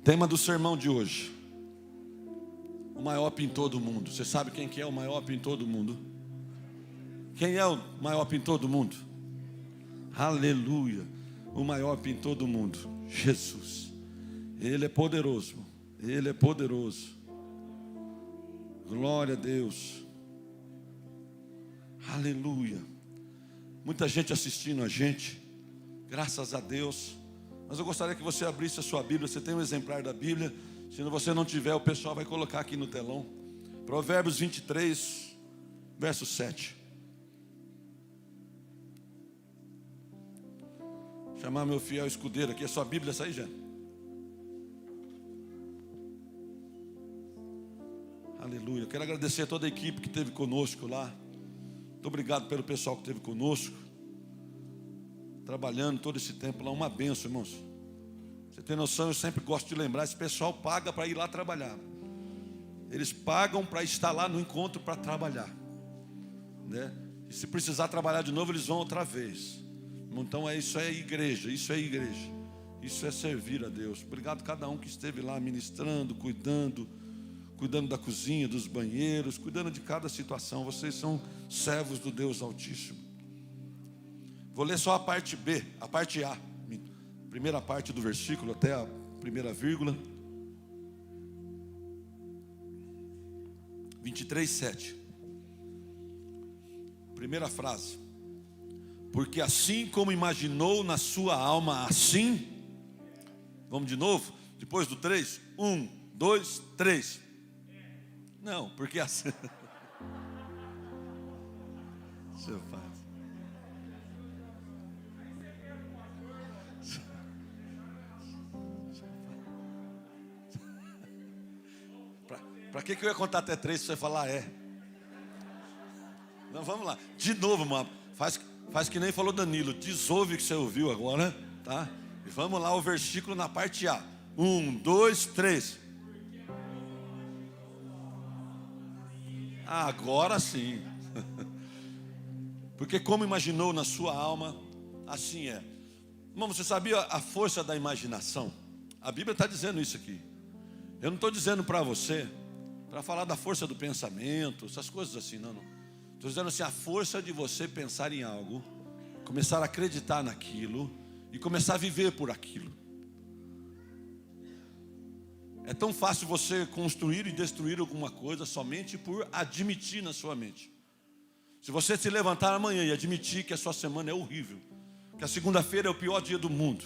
Tema do sermão de hoje: o maior pintor do mundo. Você sabe quem que é o maior pintor do mundo? Quem é o maior pintor do mundo? Aleluia! O maior pintor do mundo, Jesus. Ele é poderoso. Ele é poderoso. Glória a Deus. Aleluia. Muita gente assistindo a gente, graças a Deus. Mas eu gostaria que você abrisse a sua Bíblia. Você tem um exemplar da Bíblia? Se você não tiver, o pessoal vai colocar aqui no telão. Provérbios 23, verso 7. Chamar meu fiel escudeiro aqui. É sua Bíblia essa aí, já? Aleluia. Eu quero agradecer a toda a equipe que esteve conosco lá. Muito obrigado pelo pessoal que esteve conosco, trabalhando todo esse tempo lá. Uma bênção, irmãos. Você tem noção, eu sempre gosto de lembrar, esse pessoal paga para ir lá trabalhar. Eles pagam para estar lá no encontro para trabalhar, né? E se precisar trabalhar de novo, eles vão outra vez. Então isso é igreja, isso é igreja. Isso é servir a Deus. Obrigado a cada um que esteve lá ministrando, cuidando da cozinha, dos banheiros, cuidando de cada situação. Vocês são servos do Deus Altíssimo. Vou ler só a parte B, a parte A, primeira parte do versículo até a primeira vírgula. 23:7. Primeira frase: porque assim como imaginou na sua alma, assim. Vamos de novo? Depois do 3. 1, 2, 3. Não, porque assim. Seu pai. Para que eu ia contar até 3 se você falar é? Não, vamos lá. De novo, mano. Faz que nem falou Danilo. Desouve o que você ouviu agora, tá? E vamos lá, o versículo na parte A. 1, 2, 3. Agora sim. Porque como imaginou na sua alma, assim é. Irmão, você sabia a força da imaginação? A Bíblia está dizendo isso aqui. Eu não estou dizendo para você, para falar da força do pensamento, essas coisas assim, não. Estou dizendo assim, a força de você pensar em algo, começar a acreditar naquilo e começar a viver por aquilo. É tão fácil você construir e destruir alguma coisa somente por admitir na sua mente. Se você se levantar amanhã e admitir que a sua semana é horrível, que a segunda-feira é o pior dia do mundo,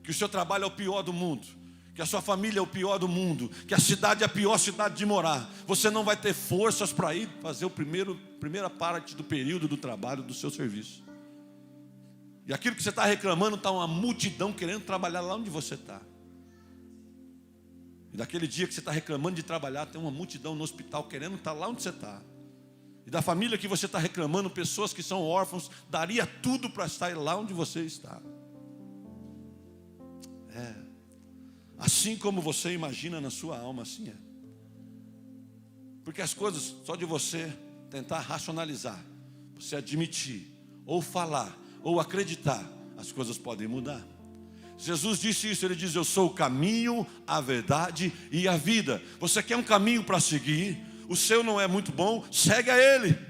que o seu trabalho é o pior do mundo, que a sua família é o pior do mundo, que a cidade é a pior cidade de morar, você não vai ter forças para ir fazer primeira parte do período do trabalho do seu serviço. E aquilo que você está reclamando, está uma multidão querendo trabalhar lá onde você está. E daquele dia que você está reclamando de trabalhar, tem uma multidão no hospital querendo estar lá onde você está. E da família que você está reclamando, pessoas que são órfãos, daria tudo para estar lá onde você está. Assim como você imagina na sua alma, assim é. Porque as coisas, só de você tentar racionalizar, você admitir, ou falar, ou acreditar, as coisas podem mudar. Jesus disse isso, ele diz: eu sou o caminho, a verdade e a vida. Você quer um caminho para seguir? O seu não é muito bom, segue a ele.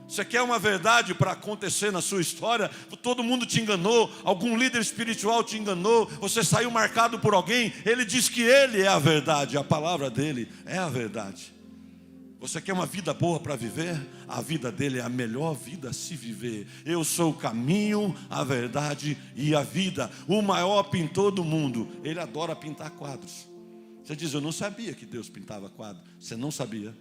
Você quer uma verdade para acontecer na sua história? Todo mundo te enganou, algum líder espiritual te enganou, você saiu marcado por alguém. Ele diz que ele é a verdade, a palavra dele é a verdade. Você quer uma vida boa para viver? A vida dele é a melhor vida a se viver. Eu sou o caminho, a verdade e a vida. O maior pintor do mundo. Ele adora pintar quadros. Você diz: eu não sabia que Deus pintava quadros. Você não sabia?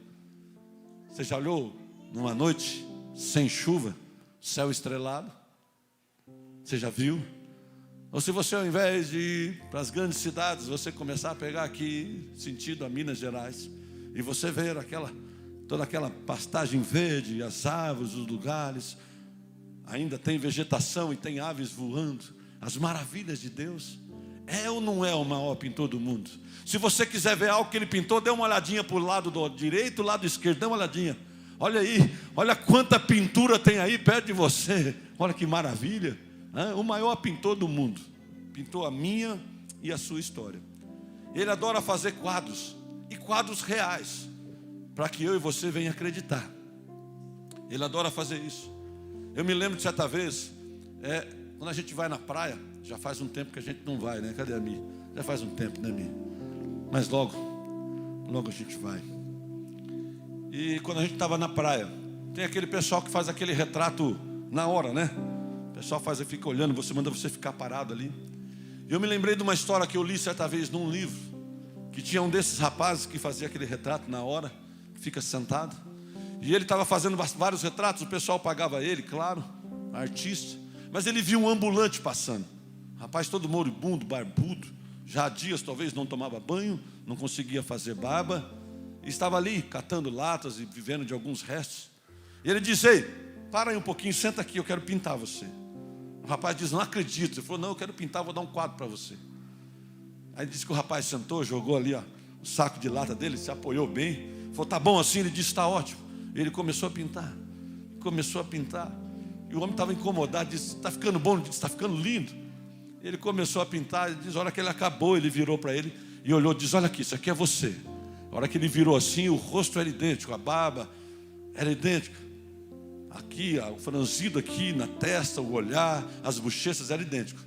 Você já olhou numa noite sem chuva, céu estrelado? Você já viu? Ou se você, ao invés de ir para as grandes cidades, você começar a pegar aqui sentido a Minas Gerais, e você ver toda aquela pastagem verde, as árvores, os lugares, ainda tem vegetação e tem aves voando, as maravilhas de Deus. É ou não é o maior pintor do mundo? Se você quiser ver algo que ele pintou, dê uma olhadinha para o lado do direito, lado esquerdo, dê uma olhadinha. Olha aí, olha quanta pintura tem aí perto de você. Olha que maravilha. O maior pintor do mundo pintou a minha e a sua história. Ele adora fazer quadros, e quadros reais, para que eu e você venham acreditar. Ele adora fazer isso. Eu me lembro de certa vez, quando a gente vai na praia, já faz um tempo que a gente não vai, né? Cadê a Mi? Já faz um tempo, né, Mi? Mas logo a gente vai. E quando a gente estava na praia, tem aquele pessoal que faz aquele retrato na hora, né? O pessoal fica olhando, você manda você ficar parado ali. E eu me lembrei de uma história que eu li certa vez num livro, que tinha um desses rapazes que fazia aquele retrato na hora, que fica sentado. E ele estava fazendo vários retratos, o pessoal pagava ele, claro, artista. Mas ele viu um ambulante passando. Rapaz todo moribundo, barbudo, já há dias talvez não tomava banho, não conseguia fazer barba. E estava ali catando latas e vivendo de alguns restos. E ele disse: ei, para aí um pouquinho, senta aqui, eu quero pintar você. O rapaz diz: não acredito. Ele falou: não, eu quero pintar, vou dar um quadro para você. Aí disse que o rapaz sentou, jogou ali o saco de lata dele, se apoiou bem. Falou: tá bom assim? Ele disse: está ótimo. Ele começou a pintar. E o homem estava incomodado, disse: está ficando bom? Ele disse: está ficando lindo. Ele começou a pintar, ele diz: a hora que ele acabou, ele virou para ele e olhou e disse: olha aqui, isso aqui é você. A hora que ele virou assim, o rosto era idêntico, a barba era idêntica. Aqui, o franzido aqui na testa, o olhar, as bochechas eram idênticos.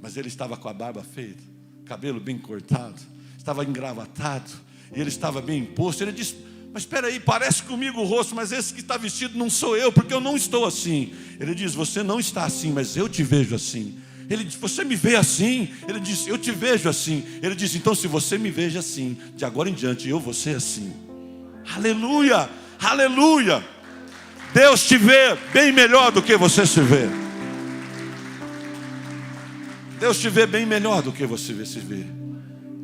Mas ele estava com a barba feita, cabelo bem cortado, estava engravatado, e ele estava bem imposto. Ele disse: mas espera aí, parece comigo o rosto, mas esse que está vestido não sou eu, porque eu não estou assim. Ele diz: você não está assim, mas eu te vejo assim. Ele diz: você me vê assim? Ele diz: eu te vejo assim. Ele diz: então se você me veja assim, de agora em diante eu vou ser assim. Aleluia, aleluia. Deus te vê bem melhor do que você se vê. Deus te vê bem melhor do que você se vê.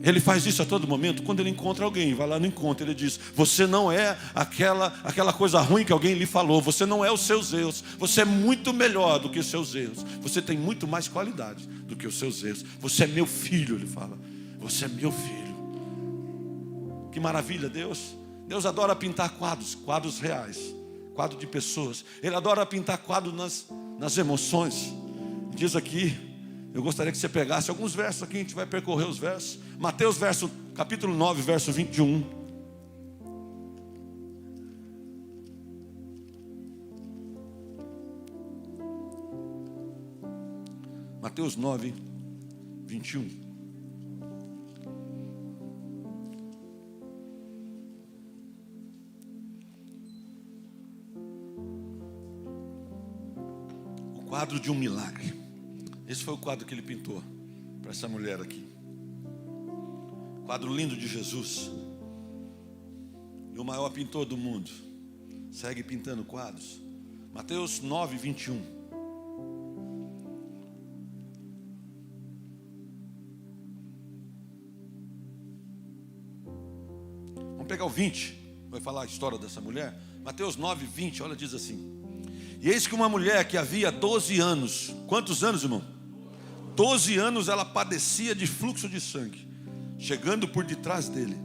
Ele faz isso a todo momento. Quando ele encontra alguém, vai lá no encontro, ele diz: você não é aquela coisa ruim que alguém lhe falou. Você não é os seus erros. Você é muito melhor do que os seus erros. Você tem muito mais qualidade do que os seus erros. Você é meu filho, ele fala. Você é meu filho. Que maravilha, Deus. Deus adora pintar quadros reais, quadro de pessoas. Ele adora pintar quadros nas emoções. Diz aqui, eu gostaria que você pegasse alguns versos aqui, a gente vai percorrer os versos. Mateus capítulo 9, verso 21. Mateus 9, 21. O quadro de um milagre. Esse foi o quadro que ele pintou para essa mulher aqui. Quadro lindo de Jesus. E o maior pintor do mundo segue pintando quadros. Mateus 9, 21. Vamos pegar o 20. Vai falar a história dessa mulher. Mateus 9, 20, olha, diz assim: e eis que uma mulher que havia 12 anos. Quantos anos, irmão? 12 anos ela padecia de fluxo de sangue. Chegando por detrás dele,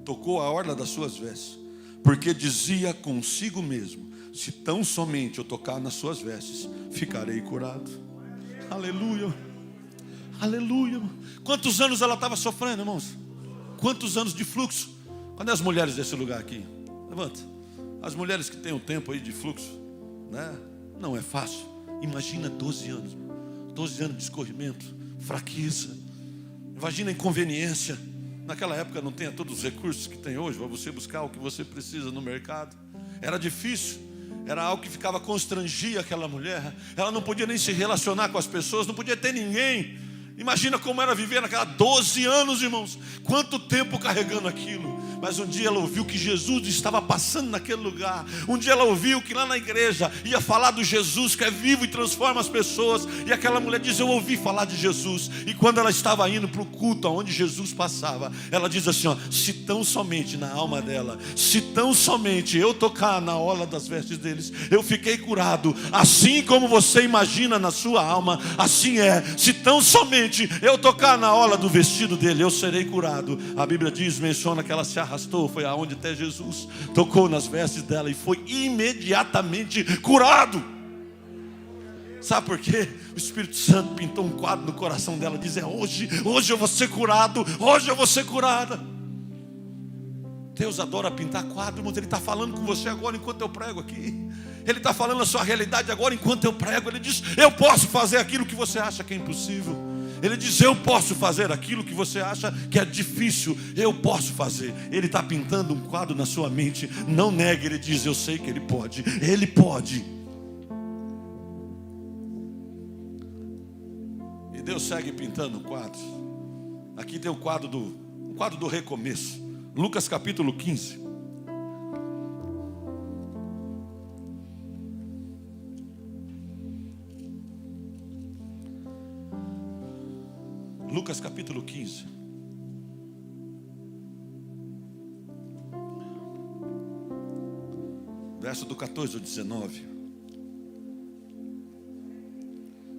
tocou a orla das suas vestes, porque dizia consigo mesmo: se tão somente eu tocar nas suas vestes, ficarei curado. Aleluia, aleluia. Quantos anos ela estava sofrendo, irmãos? Quantos anos de fluxo? Cadê as mulheres desse lugar aqui? Levanta. As mulheres que têm um tempo aí de fluxo, né? Não é fácil. Imagina 12 anos, 12 anos de escorrimento, fraqueza. Imagina a inconveniência. Naquela época não tinha todos os recursos que tem hoje para você buscar o que você precisa no mercado. Era difícil. Era algo que ficava constrangia aquela mulher. Ela não podia nem se relacionar com as pessoas, não podia ter ninguém. Imagina como era viver naquela 12 anos, irmãos. Quanto tempo carregando aquilo. Mas um dia ela ouviu que Jesus estava passando naquele lugar. Um dia ela ouviu que lá na igreja ia falar do Jesus que é vivo e transforma as pessoas. E aquela mulher diz: eu ouvi falar de Jesus. E quando ela estava indo para o culto onde Jesus passava, ela diz assim, ó: se tão somente na alma dela, se tão somente eu tocar na orla das vestes deles, eu fiquei curado. Assim como você imagina na sua alma, assim é. Se tão somente eu tocar na orla do vestido dele, eu serei curado. A Bíblia menciona que ela se arrastou, foi aonde até Jesus, tocou nas vestes dela e foi imediatamente curado. Sabe por quê? O Espírito Santo pintou um quadro no coração dela, diz: hoje eu vou ser curado, hoje eu vou ser curada. Deus adora pintar quadro, irmãos. Ele está falando com você agora enquanto eu prego aqui. Ele está falando a sua realidade agora enquanto eu prego. Ele diz: eu posso fazer aquilo que você acha que é impossível. Ele diz: eu posso fazer aquilo que você acha que é difícil. Eu posso fazer. Ele está pintando um quadro na sua mente. Não negue. Ele diz: eu sei que Ele pode. Ele pode. E Deus segue pintando quadros. Aqui tem o quadro do recomeço. Lucas capítulo 15. Lucas capítulo 15. Verso do 14 ao 19.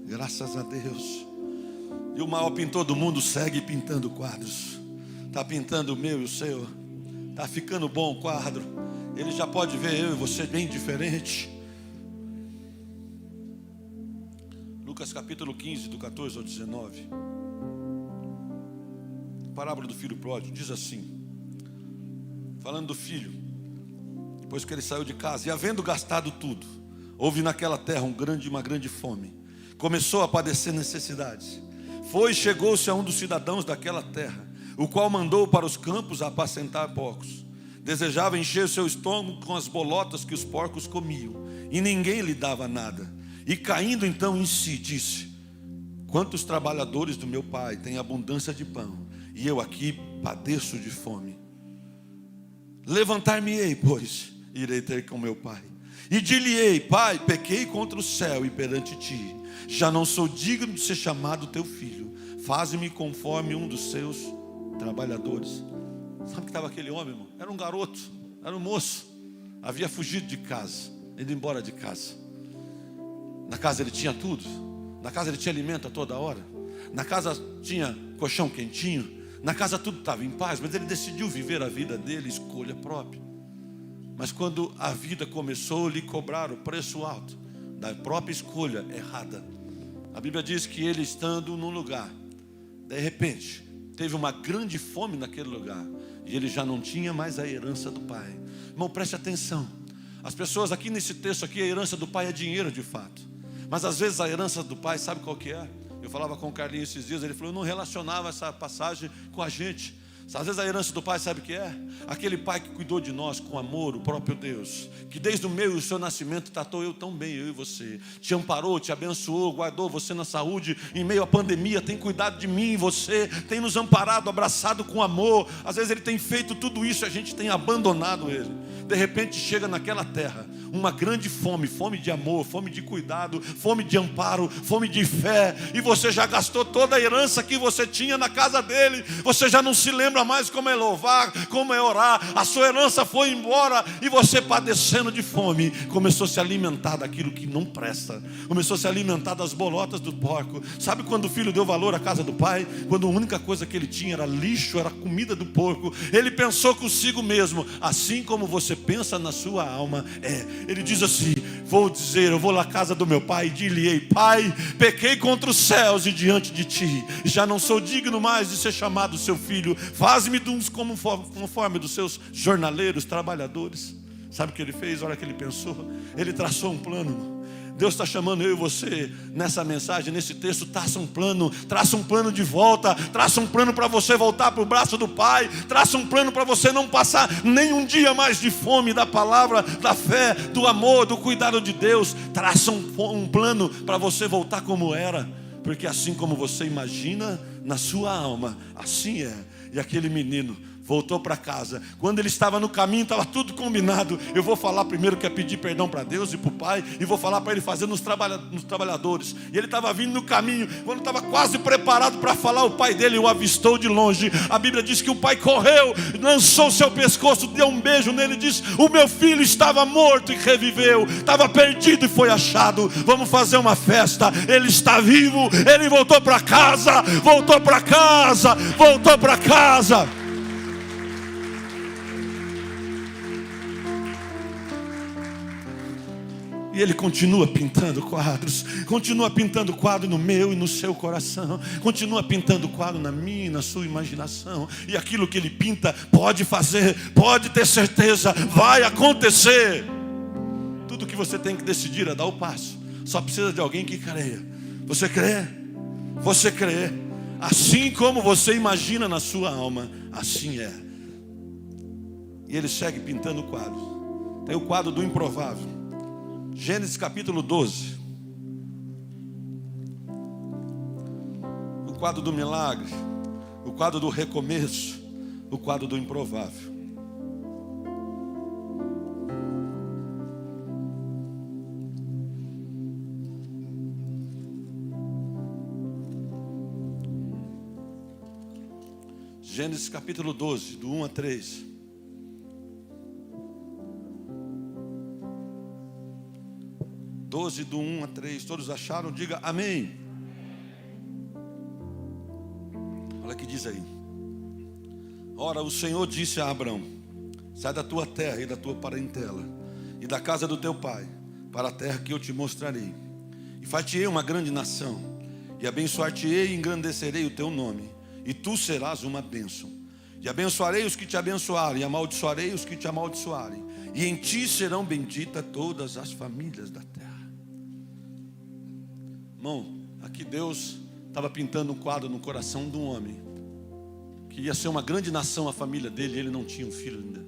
Graças a Deus. E o maior pintor do mundo segue pintando quadros. Está pintando o meu e o seu. Está ficando bom o quadro. Ele já pode ver eu e você bem diferente. Lucas capítulo 15, do 14 ao 19. A parábola do filho pródigo diz assim, falando do filho: depois que ele saiu de casa, e havendo gastado tudo, houve naquela terra uma grande fome. Começou a padecer necessidades. Foi e chegou-se a um dos cidadãos daquela terra, o qual mandou para os campos a apacentar porcos. Desejava encher o seu estômago com as bolotas que os porcos comiam, e ninguém lhe dava nada. E caindo então em si, disse: quantos trabalhadores do meu pai têm abundância de pão, e eu aqui padeço de fome. Levantar-me-ei, pois, irei ter com meu pai, e dir-lhe-ei: pai, pequei contra o céu e perante ti, já não sou digno de ser chamado teu filho. Faze-me conforme um dos seus trabalhadores. Sabe que estava aquele homem, irmão? Era um garoto, era um moço. Havia fugido de casa, ido embora de casa. Na casa ele tinha tudo. Na casa ele tinha alimento a toda hora. Na casa tinha colchão quentinho. Na casa tudo estava em paz. Mas ele decidiu viver a vida dele, escolha própria. Mas quando a vida começou, lhe cobraram o preço alto da própria escolha errada. A Bíblia diz que ele, estando num lugar, de repente teve uma grande fome naquele lugar, e ele já não tinha mais a herança do pai. Irmão, preste atenção. As pessoas aqui nesse texto aqui, a herança do pai é dinheiro de fato. Mas às vezes a herança do pai, sabe qual que é? Eu falava com o Carlinhos esses dias, ele falou: eu não relacionava essa passagem com a gente. Às vezes a herança do pai, sabe o que é? Aquele pai que cuidou de nós com amor, o próprio Deus, que desde o meu e o seu nascimento tratou eu tão bem, eu e você, te amparou, te abençoou, guardou você na saúde, em meio à pandemia, tem cuidado de mim e você, tem nos amparado, abraçado com amor. Às vezes ele tem feito tudo isso e a gente tem abandonado ele. De repente chega naquela terra uma grande fome, fome de amor, fome de cuidado, fome de amparo, fome de fé, e você já gastou toda a herança que você tinha na casa dele. Você já não se lembra mais como é louvar, como é orar. A sua herança foi embora e você, padecendo de fome, começou a se alimentar daquilo que não presta, começou a se alimentar das bolotas do porco. Sabe quando o filho deu valor à casa do pai? Quando a única coisa que ele tinha era lixo, era comida do porco. Ele pensou consigo mesmo, assim como você pensa na sua alma. Ele diz assim: eu vou na casa do meu pai e dir-lhe-ei: pai, pequei contra os céus e diante de ti, já não sou digno mais de ser chamado seu filho. Faz-me uns conforme dos seus jornaleiros, trabalhadores. Sabe o que ele fez? A hora que ele pensou, ele traçou um plano. Deus está chamando eu e você nessa mensagem, nesse texto. Traça um plano de volta, traça um plano para você voltar para o braço do Pai, traça um plano para você não passar nem um dia mais de fome da palavra, da fé, do amor, do cuidado de Deus. Traça um plano para você voltar como era, porque assim como você imagina na sua alma, assim é. E aquele menino voltou para casa. Quando ele estava no caminho, estava tudo combinado. Eu vou falar primeiro que é pedir perdão para Deus e para o pai, e vou falar para ele fazer nos trabalhadores. E ele estava vindo no caminho. Quando estava quase preparado para falar, o pai dele o avistou de longe. A Bíblia diz que o pai correu, lançou o seu pescoço, deu um beijo nele e disse: o meu filho estava morto e reviveu, estava perdido e foi achado. Vamos fazer uma festa. Ele está vivo. Ele voltou para casa, voltou para casa, voltou para casa. E E Ele continua pintando quadros. Continua pintando quadro no meu e no seu coração. Continua pintando quadro na minha e na sua imaginação. E aquilo que Ele pinta, pode fazer, pode ter certeza, vai acontecer. Tudo que você tem que decidir é dar o passo. Só precisa de alguém que creia. Você crê? Você crê? Assim como você imagina na sua alma, assim é. E Ele segue pintando quadros. Tem o quadro do improvável. Gênesis capítulo 12. O quadro do milagre. O quadro do recomeço. O quadro do improvável. Gênesis capítulo 12, do 1 a 3. Do 1 a 3. Todos acharam? Diga amém. Olha o que diz aí. Ora, o Senhor disse a Abrão: sai da tua terra e da tua parentela e da casa do teu pai, para a terra que eu te mostrarei. E far-te-ei uma grande nação, e abençoar-te-ei e engrandecerei o teu nome, e tu serás uma bênção. E abençoarei os que te abençoarem, e amaldiçoarei os que te amaldiçoarem, e em ti serão benditas todas as famílias da terra. Irmão, aqui Deus estava pintando um quadro no coração de um homem, que ia ser uma grande nação a família dele, e ele não tinha um filho ainda.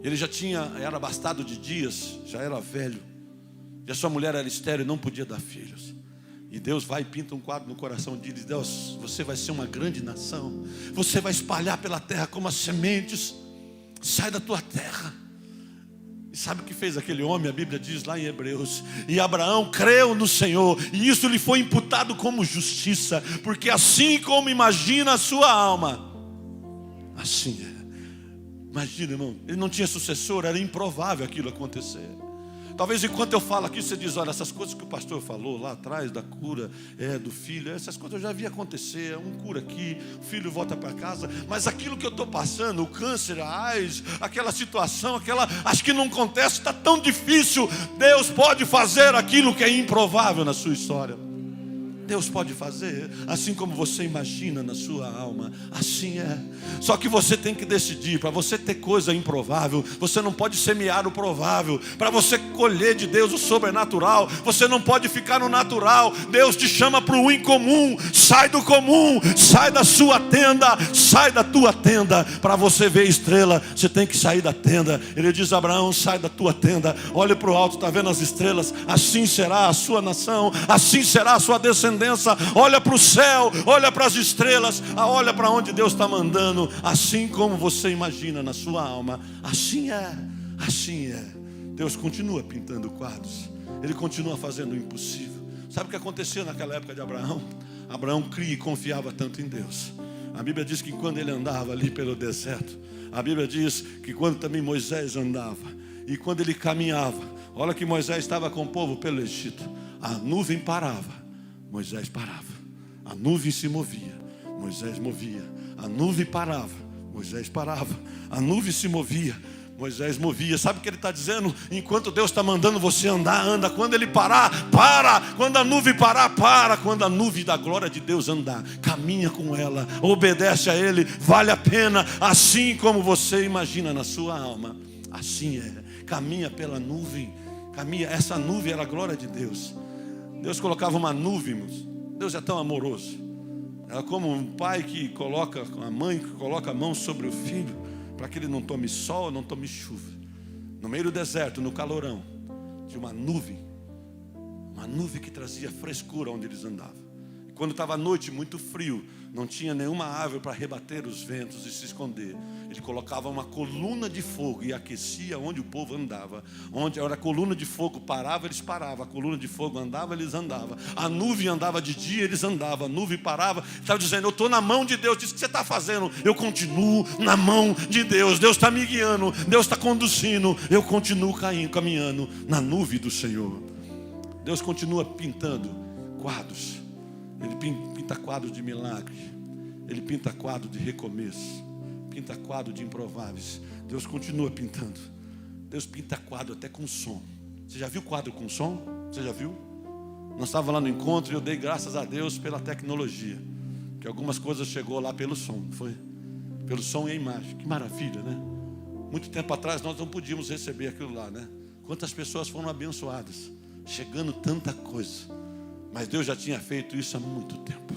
Ele já era bastardo de dias, já era velho, e a sua mulher era estéril e não podia dar filhos. E Deus vai e pinta um quadro no coração dele e diz: Deus, você vai ser uma grande nação, você vai espalhar pela terra como as sementes. Sai da tua terra. E sabe o que fez aquele homem? A Bíblia diz lá em Hebreus: e Abraão creu no Senhor, e isso lhe foi imputado como justiça, porque assim como imagina a sua alma, assim é. Imagina, irmão, ele não tinha sucessor, era improvável aquilo acontecer. Talvez enquanto eu falo aqui, você diz: olha, essas coisas que o pastor falou lá atrás, da cura do filho, essas coisas eu já vi acontecer. Um cura aqui, o filho volta para casa. Mas aquilo que eu estou passando, o câncer, a AIDS, aquela situação, acho que não acontece, está tão difícil. Deus pode fazer aquilo que é improvável na sua história. Deus pode fazer, assim como você imagina na sua alma, assim é. Só que você tem que decidir. Para você ter coisa improvável, você não pode semear o provável. Para você colher de Deus o sobrenatural, você não pode ficar no natural. Deus te chama para o incomum. Sai do comum, sai da sua tenda, sai da tua tenda. Para você ver estrela, você tem que sair da tenda. Ele diz a Abraão: sai da tua tenda, olhe para o alto, está vendo as estrelas? Assim será a sua nação, assim será a sua descendência. Olha para o céu, olha para as estrelas, olha para onde Deus está mandando. Assim como você imagina na sua alma, assim é, assim é. Deus continua pintando quadros, Ele continua fazendo o impossível. Sabe o que aconteceu naquela época de Abraão? Abraão cria e confiava tanto em Deus. A Bíblia diz que quando ele andava ali pelo deserto, a Bíblia diz que quando também Moisés andava, e quando ele caminhava, olha que Moisés estava com o povo pelo Egito, a nuvem parava, Moisés parava. A nuvem se movia, Moisés movia. A nuvem parava, Moisés parava. A nuvem se movia, Moisés movia. Sabe o que ele está dizendo? Enquanto Deus está mandando você andar, anda. Quando Ele parar, para. Quando a nuvem parar, para. Quando a nuvem da glória de Deus andar, caminha com ela, obedece a Ele, vale a pena. Assim como você imagina na sua alma, assim é. Caminha pela nuvem, caminha. Essa nuvem era a glória de Deus. Deus colocava uma nuvem, Deus é tão amoroso. É como um pai que coloca, uma mãe que coloca a mão sobre o filho, para que ele não tome sol, não tome chuva. No meio do deserto, no calorão, tinha uma nuvem que trazia frescura onde eles andavam. E quando estava à noite, muito frio, não tinha nenhuma árvore para rebater os ventos e se esconder. Ele colocava uma coluna de fogo e aquecia onde o povo andava. Onde a coluna de fogo parava, eles paravam. A coluna de fogo andava, eles andavam. A nuvem andava de dia, eles andavam. A nuvem parava. Estava dizendo: eu estou na mão de Deus. Diz: o que você está fazendo? Eu continuo na mão de Deus. Deus está me guiando, Deus está conduzindo. Eu continuo caminhando na nuvem do Senhor. Deus continua pintando quadros. Ele pinta quadros de milagre. Ele pinta quadro de recomeço. Pinta quadro de improváveis. Deus continua pintando. Deus pinta quadro até com som. Você já viu quadro com som? Você já viu? Nós estávamos lá no encontro e eu dei graças a Deus pela tecnologia, que algumas coisas chegou lá pelo som, foi? Pelo som e a imagem. Que maravilha, né? Muito tempo atrás nós não podíamos receber aquilo lá, né? Quantas pessoas foram abençoadas, chegando tanta coisa. Mas Deus já tinha feito isso há muito tempo.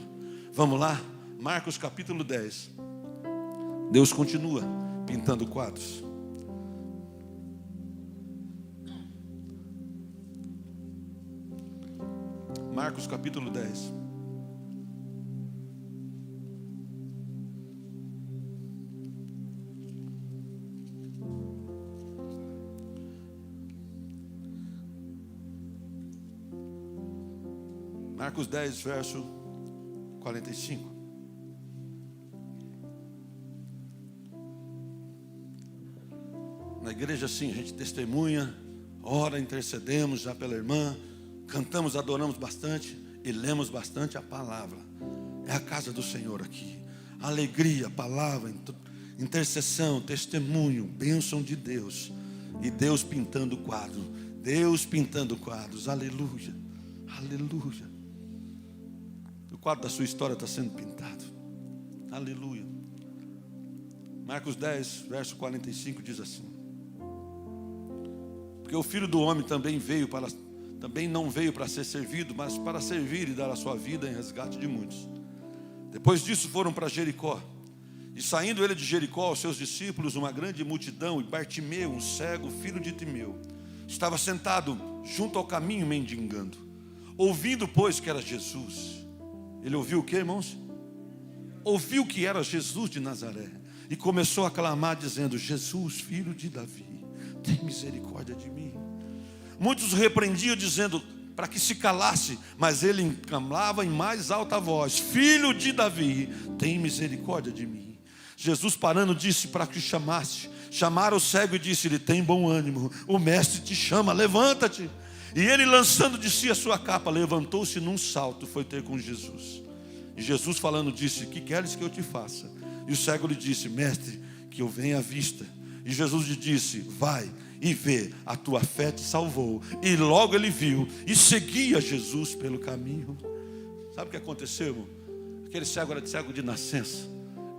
Vamos lá? Marcos capítulo 10. Deus continua pintando quadros. Marcos capítulo 10. Marcos 10, verso 45. Na igreja assim, a gente testemunha, ora, intercedemos já pela irmã, cantamos, adoramos bastante e lemos bastante a palavra. É a casa do Senhor aqui. Alegria, palavra, intercessão, testemunho, bênção de Deus. E Deus pintando quadro. Deus pintando quadros. Aleluia, aleluia. O quadro da sua história está sendo pintado. Aleluia. Marcos 10, verso 45 diz assim: porque o Filho do Homem também não veio para ser servido, mas para servir e dar a sua vida em resgate de muitos. Depois disso foram para Jericó. E saindo ele de Jericó, aos seus discípulos, uma grande multidão, e Bartimeu, um cego, filho de Timeu, estava sentado junto ao caminho mendigando. Ouvindo, pois, que era Jesus. Ele ouviu o que, irmãos? Ouviu que era Jesus de Nazaré. E começou a clamar, dizendo: Jesus, filho de Davi, tem misericórdia de mim. Muitos o repreendiam, dizendo para que se calasse, mas ele clamava em mais alta voz: Filho de Davi, tem misericórdia de mim. Jesus, parando, disse para que o chamasse. Chamaram o cego e disse-lhe: tem bom ânimo, o mestre te chama, levanta-te. E ele, lançando de si a sua capa, levantou-se num salto, foi ter com Jesus. E Jesus, falando, disse: que queres que eu te faça? E o cego lhe disse: mestre, que eu venha à vista. E Jesus lhe disse: vai e vê, a tua fé te salvou. E logo ele viu e seguia Jesus pelo caminho. Sabe o que aconteceu, irmão? Aquele cego era cego de nascença.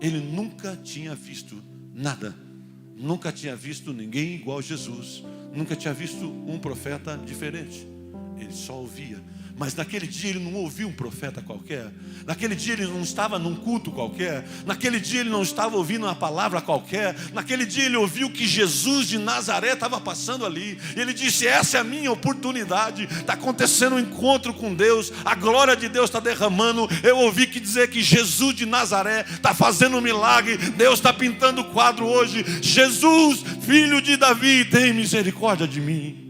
Ele nunca tinha visto nada. Nunca tinha visto ninguém igual a Jesus. Nunca tinha visto um profeta diferente. Ele só ouvia. Mas naquele dia ele não ouviu um profeta qualquer. Naquele dia ele não estava num culto qualquer. Naquele dia ele não estava ouvindo uma palavra qualquer. Naquele dia ele ouviu que Jesus de Nazaré estava passando ali. E ele disse: essa é a minha oportunidade. Está acontecendo um encontro com Deus. A glória de Deus está derramando. Eu ouvi que dizer que Jesus de Nazaré está fazendo um milagre. Deus está pintando o quadro hoje. Jesus, filho de Davi, tem misericórdia de mim.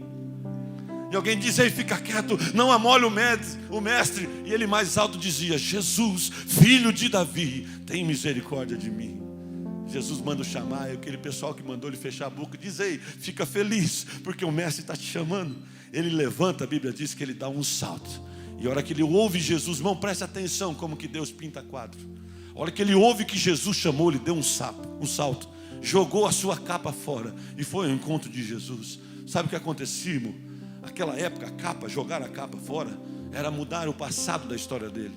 E alguém diz: aí fica quieto, não amole o mestre. E ele mais alto dizia: Jesus, filho de Davi, tem misericórdia de mim. Jesus manda chamar, e aquele pessoal que mandou ele fechar a boca diz: ei, fica feliz, porque o mestre está te chamando. Ele levanta, a Bíblia diz que ele dá um salto. E a hora que ele ouve Jesus, irmão, preste atenção como que Deus pinta quadro. A hora que ele ouve que Jesus chamou, ele deu um salto, jogou a sua capa fora e foi ao encontro de Jesus. Sabe o que acontecia, irmão? Naquela época, jogar a capa fora, era mudar o passado da história dele.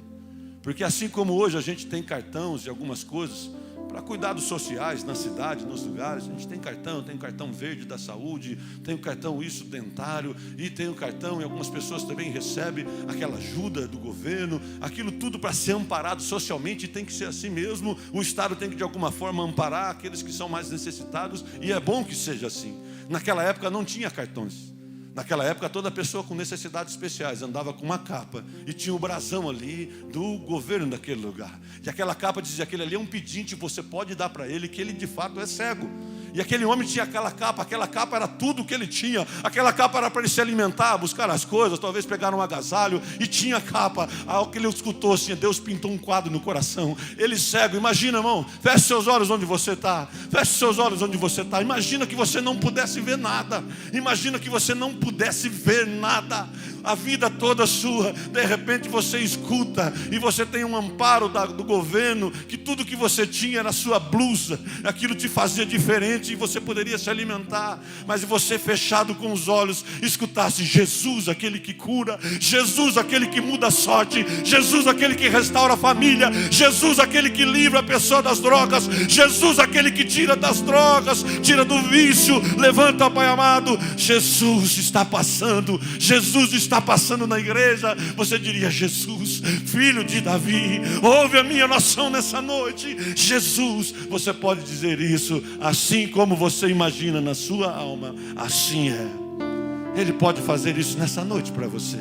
Porque assim como hoje a gente tem cartões e algumas coisas para cuidados sociais na cidade, nos lugares, a gente tem o cartão verde da saúde, tem o cartão isso dentário, e tem o cartão, e algumas pessoas também recebem aquela ajuda do governo, aquilo tudo para ser amparado socialmente, e tem que ser assim mesmo. O Estado tem que de alguma forma amparar aqueles que são mais necessitados, e é bom que seja assim. Naquela época não tinha cartões. Naquela época toda pessoa com necessidades especiais andava com uma capa e tinha o brasão ali do governo daquele lugar. E aquela capa dizia: aquele ali é um pedinte, você pode dar para ele que ele de fato é cego. E aquele homem tinha aquela capa era tudo o que ele tinha. Aquela capa era para ele se alimentar, buscar as coisas, talvez pegar um agasalho. E tinha a capa. Ao que ele escutou assim, Deus pintou um quadro no coração. Ele cego, imagina, irmão, feche seus olhos onde você está. Feche seus olhos onde você está. Imagina que você não pudesse ver nada. Imagina que você não pudesse ver nada. a vida toda sua, de repente você escuta e você tem um amparo do governo, que tudo que você tinha era a sua blusa, aquilo te fazia diferente e você poderia se alimentar, mas você fechado com os olhos, escutasse Jesus, aquele que cura, Jesus, aquele que muda a sorte, Jesus, aquele que restaura a família, Jesus, aquele que livra a pessoa das drogas, Jesus, aquele que tira das drogas, tira do vício, levanta, Pai amado. Jesus está passando, Jesus está passando na igreja. Você diria: Jesus, filho de Davi, ouve a minha oração nessa noite. Jesus, você pode dizer isso, assim como você imagina na sua alma, assim é. Ele pode fazer isso nessa noite para você.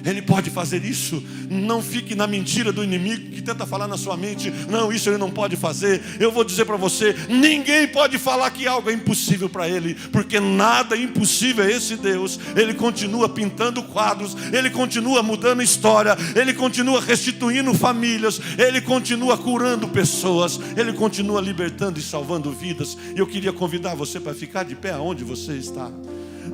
Ele pode fazer isso. Não fique na mentira do inimigo que tenta falar na sua mente: não, isso ele não pode fazer. Eu vou dizer para você: ninguém pode falar que algo é impossível para ele, porque nada é impossível a esse Deus. Ele continua pintando quadros, ele continua mudando história, ele continua restituindo famílias, ele continua curando pessoas, ele continua libertando e salvando vidas. E eu queria convidar você para ficar de pé aonde você está.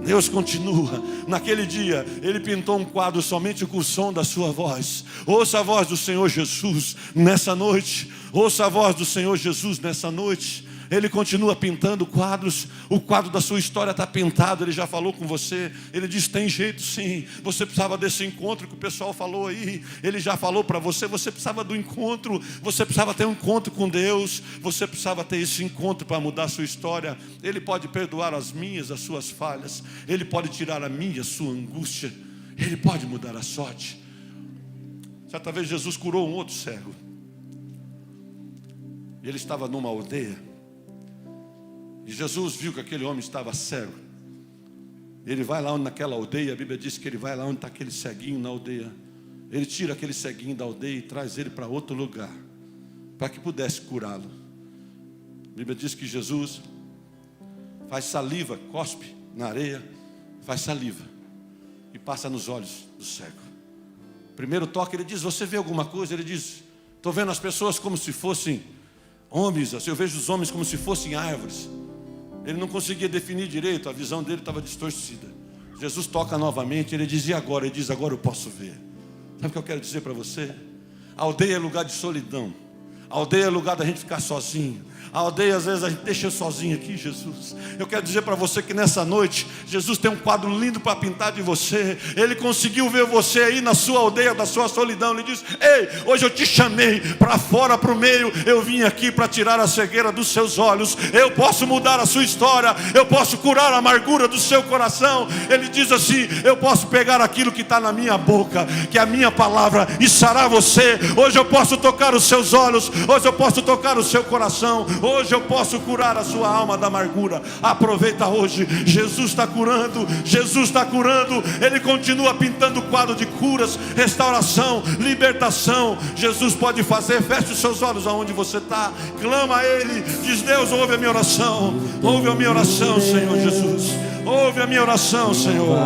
Deus continua. Naquele dia Ele pintou um quadro somente com o som da sua voz. Ouça a voz do Senhor Jesus nessa noite. Ouça a voz do Senhor Jesus nessa noite. Ele continua pintando quadros. O quadro da sua história está pintado. Ele já falou com você. Ele diz: tem jeito sim. Você precisava desse encontro que o pessoal falou aí. Ele já falou para você. Você precisava do encontro. Você precisava ter um encontro com Deus. Você precisava ter esse encontro para mudar a sua história. Ele pode perdoar as minhas, as suas falhas. Ele pode tirar a minha, a sua angústia. Ele pode mudar a sorte. Certa vez Jesus curou um outro cego. Ele estava numa aldeia. E Jesus viu que aquele homem estava cego. Ele vai lá naquela aldeia. A Bíblia diz que ele vai lá onde está aquele ceguinho na aldeia. Ele tira aquele ceguinho da aldeia e traz ele para outro lugar, para que pudesse curá-lo. A Bíblia diz que Jesus faz saliva, cospe na areia, faz saliva e passa nos olhos do cego. Primeiro toque, ele diz: você vê alguma coisa? Ele diz: estou vendo as pessoas como se fossem homens, assim, eu vejo os homens como se fossem árvores. Ele não conseguia definir direito, a visão dele estava distorcida. Jesus toca novamente, ele diz: e agora? Ele diz: agora eu posso ver. Sabe o que eu quero dizer para você? A aldeia é lugar de solidão. A aldeia é lugar da gente ficar sozinho. A aldeia, às vezes, a gente deixa eu sozinho aqui, Jesus. Eu quero dizer para você que nessa noite, Jesus tem um quadro lindo para pintar de você. Ele conseguiu ver você aí na sua aldeia, da sua solidão. Ele diz: ei, hoje eu te chamei para fora, para o meio. Eu vim aqui para tirar a cegueira dos seus olhos. Eu posso mudar a sua história. Eu posso curar a amargura do seu coração. Ele diz assim: eu posso pegar aquilo que está na minha boca, que é a minha palavra, e sarar você. Hoje eu posso tocar os seus olhos. Hoje eu posso tocar o seu coração. Hoje eu posso curar a sua alma da amargura. Aproveita hoje. Jesus está curando. Jesus está curando. Ele continua pintando quadro de curas, restauração, libertação. Jesus pode fazer. Feche os seus olhos aonde você está. Clama a Ele. Diz: Deus, ouve a minha oração. Ouve a minha oração, Senhor Jesus. Ouve a minha oração, Senhor.